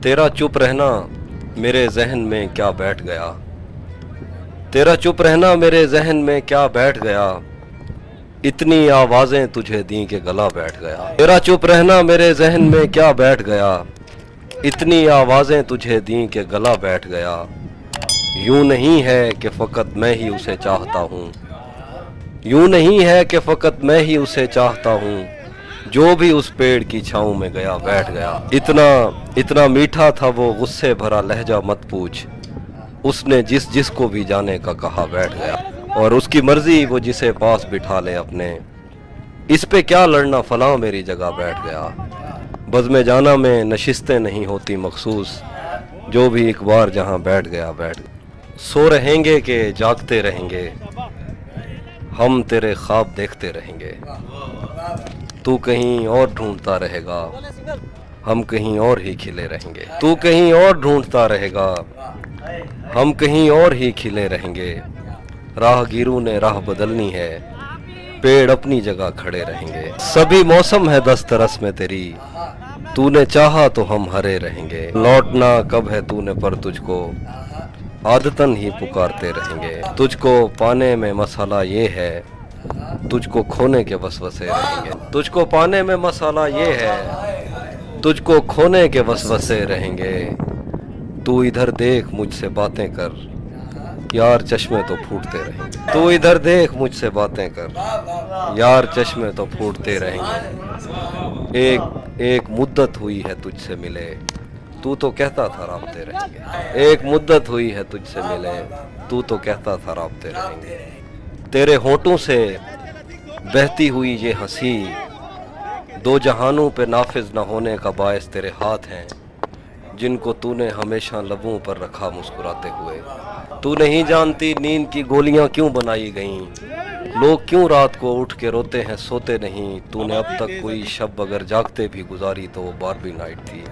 तेरा चुप रहना मेरे जहन में क्या बैठ गया, तेरा चुप रहना मेरे जहन में क्या बैठ गया, इतनी आवाजें तुझे दी के गला बैठ गया। तेरा चुप रहना मेरे जहन में क्या बैठ गया, इतनी आवाजें तुझे दी के गला बैठ गया। यूं नहीं है कि फकत मैं ही उसे चाहता हूँ, यूं नहीं है कि फकत मैं ही उसे चाहता हूँ, जो भी उस पेड़ की छाँव में गया बैठ गया। इतना इतना मीठा था वो गुस्से भरा लहजा मत पूछ, उसने जिस जिस को भी जाने का कहा बैठ गया। और उसकी मर्जी वो जिसे पास बिठा ले अपने, इस पे क्या लड़ना फलां मेरी जगह बैठ गया। बज़्म जाना में नशिस्तें नहीं होती मखसूस, जो भी एक बार जहाँ बैठ गया बैठ गया। सो रहेंगे कि जागते रहेंगे, हम तेरे ख्वाब देखते रहेंगे। तू कहीं और ढूंढता रहेगा, हम कहीं और ही खिले रहेंगे। तू कहीं और ढूंढता रहेगा, हम कहीं और ही खिले रहेंगे। राहगीरों ने राह बदलनी है, पेड़ अपनी जगह खड़े रहेंगे। सभी मौसम है दस्तरस में तेरी, तूने चाहा तो हम हरे रहेंगे। लौटना कब है तूने पर तुझको, आदतन ही पुकारते रहेंगे। तुझको पाने में मसाला ये है, तुझको खोने के वसवसे रहेंगे। तुझको पाने में मसाला ये है, तुझको खोने के वसवसे रहेंगे। तू इधर देख मुझसे बातें कर, यार चश्मे तो फूटते रहेंगे। तू इधर देख मुझसे बातें कर, यार चश्मे तो फूटते रहेंगे। एक मुद्दत हुई है तुझसे मिले, तू तो कहता था राबते रहेंगे। एक मुद्दत हुई है तुझसे मिले, तू तो कहता था राबते रहेंगे। तेरे होठों से बहती हुई ये हंसी, दो जहानों पे नाफिज न होने का बायस तेरे हाथ हैं, जिनको तूने हमेशा लबों पर रखा मुस्कुराते हुए। तू नहीं जानती नींद की गोलियां क्यों बनाई गईं, लोग क्यों रात को उठ के रोते हैं सोते नहीं। तूने अब तक कोई शब अगर जागते भी गुजारी तो वो बारबी नाइट थी।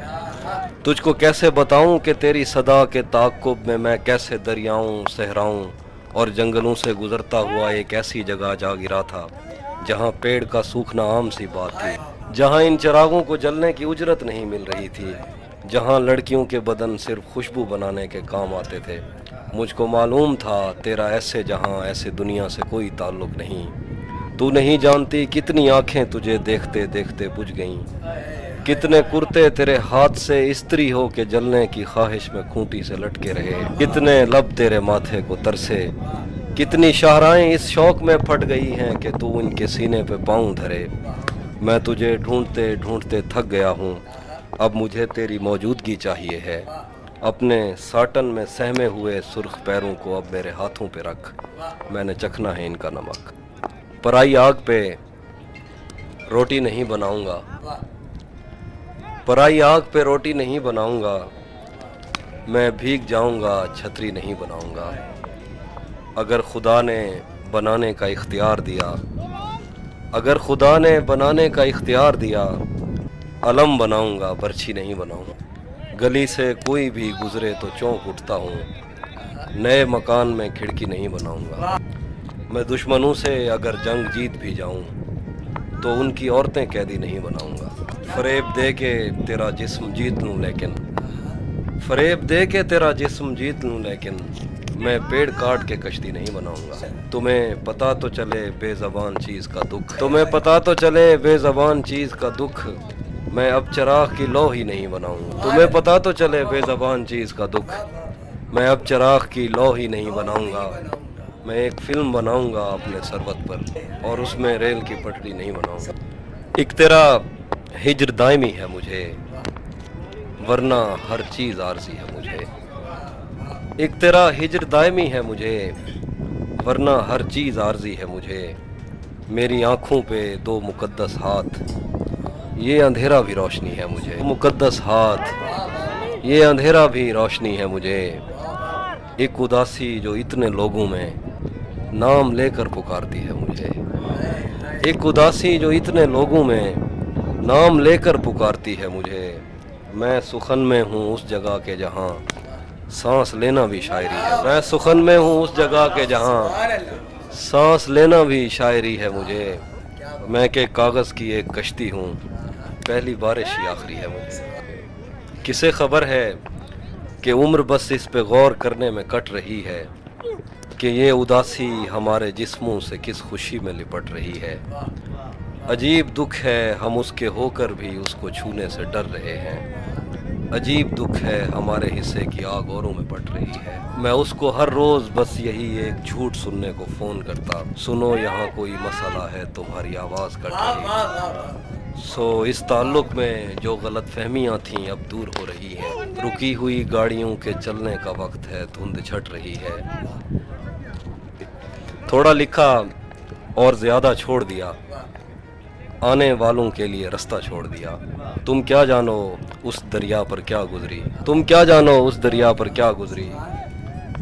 तुझको कैसे बताऊं कि तेरी सदा के ताक़ुब में मैं कैसे दरियाओं सहराओं और जंगलों से गुजरता हुआ एक ऐसी जगह जा गिरा था, जहाँ पेड़ का सूखना आम सी बात थी, जहाँ इन चिरागों को जलने की उजरत नहीं मिल रही थी, जहाँ लड़कियों के बदन सिर्फ खुशबू बनाने के काम आते थे। मुझको मालूम था तेरा ऐसे जहाँ ऐसे दुनिया से कोई ताल्लुक नहीं। तू नहीं जानती कितनी आंखें तुझे देखते देखते बुझ गईं, कितने कुर्ते तेरे हाथ से इस्त्री हो के जलने की ख्वाहिश में खूंटी से लटके रहे, कितने लब तेरे माथे को तरसे, कितनी शाहराएं इस शौक में फट गई हैं कि तू उनके सीने पे पाँव धरे। मैं तुझे ढूंढते ढूंढते थक गया हूँ, अब मुझे तेरी मौजूदगी चाहिए है। अपने साटन में सहमे हुए सुर्ख पैरों को अब मेरे हाथों पे रख, मैंने चखना है इनका नमक। पराई आग पे रोटी नहीं बनाऊंगा, पराई आग पे रोटी नहीं बनाऊंगा, मैं भीग जाऊंगा छतरी नहीं बनाऊंगा। अगर खुदा ने बनाने का इख्तियार दिया, अगर खुदा ने बनाने का इख्तियार दिया, अलम बनाऊंगा बर्छी नहीं बनाऊंगा। गली से कोई भी गुजरे तो चौंक उठता हूँ, नए मकान में खिड़की नहीं बनाऊंगा। मैं दुश्मनों से अगर जंग जीत भी जाऊं तो उनकी औरतें कैदी नहीं बनाऊंगा। फरेब दे के तेरा जिस्म जीत लूं लेकिन, फरेब दे के तेरा जिस्म जीत लूं लेकिन, मैं पेड़ काट के कश्ती नहीं बनाऊंगा। तुम्हें पता तो चले बेज़बान चीज़ का दुख, तुम्हें पता तो चले बेज़बान चीज़ का दुख, मैं अब चराग की लौ ही नहीं बनाऊंगा। तुम्हें पता तो चले बेज़बान चीज़ का दुख, मैं अब चराग की लौ ही नहीं बनाऊंगा। मैं एक फिल्म बनाऊंगा अपने सरवत पर, और उसमें रेल की पटरी नहीं बनाऊंगा। एक तेरा हिज्र दायमी है मुझे, वरना हर चीज़ आरज़ी है मुझे। एक तेरा हिज्र दायमी है मुझे, वरना हर चीज़ आरज़ी है मुझे। मेरी आँखों पे दो मुकद्दस हाथ, ये अंधेरा भी रोशनी है मुझे। मुकद्दस हाथ, ये अंधेरा भी रोशनी है मुझे। एक उदासी जो इतने लोगों में नाम लेकर पुकारती है मुझे, एक उदासी जो इतने लोगों में नाम लेकर पुकारती है मुझे। मैं सुखन में हूँ उस जगह के जहाँ सांस लेना भी शायरी है। मैं सुखन में हूँ उस जगह के जहाँ सांस लेना भी शायरी है मुझे। मैं के कागज़ की एक कश्ती हूँ, पहली बारिश ही आखिरी है मुझे। किसे खबर है कि उम्र बस इस पे गौर करने में कट रही है कि ये उदासी हमारे जिस्मों से किस खुशी में लिपट रही है। अजीब दुख है हम उसके होकर भी उसको छूने से डर रहे हैं। अजीब दुख है हमारे हिस्से की आग औरों में पट रही है। मैं उसको हर रोज बस यही एक झूठ सुनने को फोन करता, सुनो यहाँ कोई मसला है तुम्हारी आवाज कट रही है। सो इस ताल्लुक में जो गलत फहमियाँ थीं अब दूर हो रही हैं। रुकी हुई गाड़ियों के चलने का वक्त है, धुंध छट रही है। थोड़ा लिखा और ज्यादा छोड़ दिया, आने वालों के लिए रास्ता छोड़ दिया। तुम क्या जानो उस दरिया पर क्या गुजरी, तुम क्या जानो उस दरिया पर क्या गुजरी।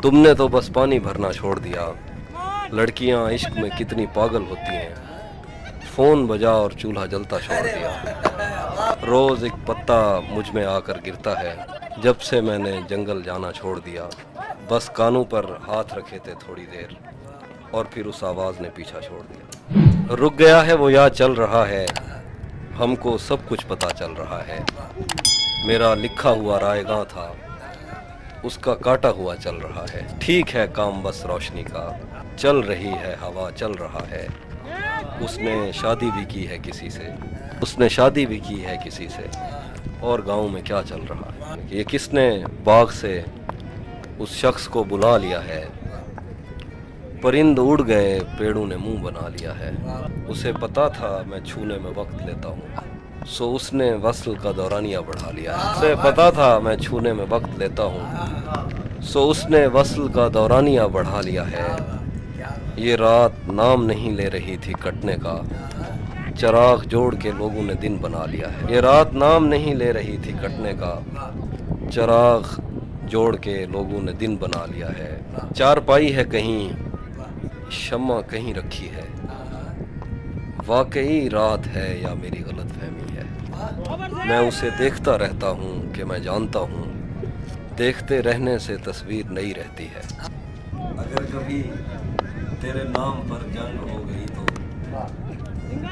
तुमने तो बस पानी भरना छोड़ दिया। लड़कियां इश्क में कितनी पागल होती हैं, फोन बजा और चूल्हा जलता छोड़ दिया। रोज एक पत्ता मुझ में आकर गिरता है, जब से मैंने जंगल जाना छोड़ दिया। बस कानों पर हाथ रखे थे थोड़ी देर और फिर उस आवाज ने पीछा छोड़ दिया। रुक गया है वो या चल रहा है, हमको सब कुछ पता चल रहा है। मेरा लिखा हुआ रायगां था, उसका काटा हुआ चल रहा है। ठीक है काम बस रोशनी का, चल रही है हवा चल रहा है। उसने शादी भी की है किसी से, उसने शादी भी की है किसी से। और गांव में क्या चल रहा है, ये किसने बाग से उस शख्स को बुला लिया है। परिंद उड़ गए पेड़ों ने मुंह बना लिया है। उसे पता था मैं छूने में वक्त लेता हूँ, सो उसने वस्ल का दौरानिया बढ़ा लिया है। उसे पता था मैं छूने में वक्त लेता हूँ, सो उसने वस्ल का दौरानिया बढ़ा लिया है। ये रात नाम नहीं ले रही थी कटने का, चिराग जोड़ के लोगों ने दिन बना लिया है। ये रात नाम नहीं ले रही थी कटने का, चिराग जोड़ के लोगों ने दिन बना लिया है। चारपाई है कहीं, शम्मा कहीं रखी है। वाकई रात है या मेरी गलत फहमी है। मैं उसे देखता रहता हूँ कि मैं जानता हूँ, देखते रहने से तस्वीर नई रहती है। अगर कभी तेरे नाम पर जंग हो गई तो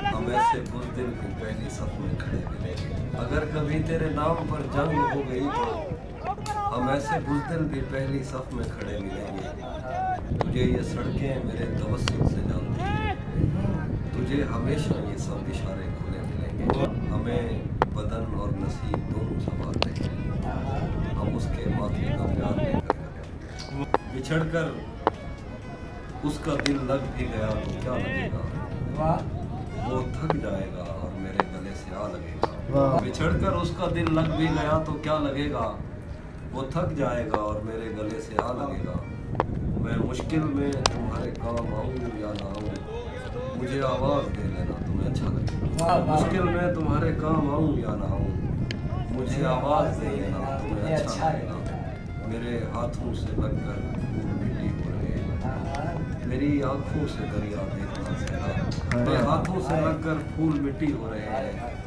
हम ऐसे बुज़दिल की पहली सफ में खड़े मिलेंगे। अगर कभी तेरे नाम पर जंग हो गई तो हम ऐसे बुज़दिल की पहली सफ में खड़े मिलेंगे। तुझे ये सड़कें मेरे तवस्सुल से जानती हैं, तुझे हमेशा ये सब इशारे खुले मिलेंगे। हमें बदन और नसीब दोनों संभालते हैं, हम उसके माथे का प्यार लेकर बिछड़ कर उसका दिल लग भी गया तो क्या लगेगा। वो थक जाएगा और मेरे गले से आ लगेगा। बिछड़ कर उसका दिल लग भी गया तो क्या लगेगा। वो थक जाएगा और मेरे गले से आ लगेगा। मैं मुश्किल में तुम्हारे काम आऊँ या ना आऊँ, मुझे आवाज़ दे लेना तुम्हें अच्छा लगेगा। मुश्किल में तुम्हारे काम आऊँ या ना आऊँ, मुझे आवाज़ दे लेना तुम्हें अच्छा लगेगा। मेरे हाथों से लगकर फूल मिट्टी हो रहे हैं, मेरी आँखों से दरिया देखना सहरा। मेरे हाथों से लगकर फूल मिट्टी हो रहे हैं,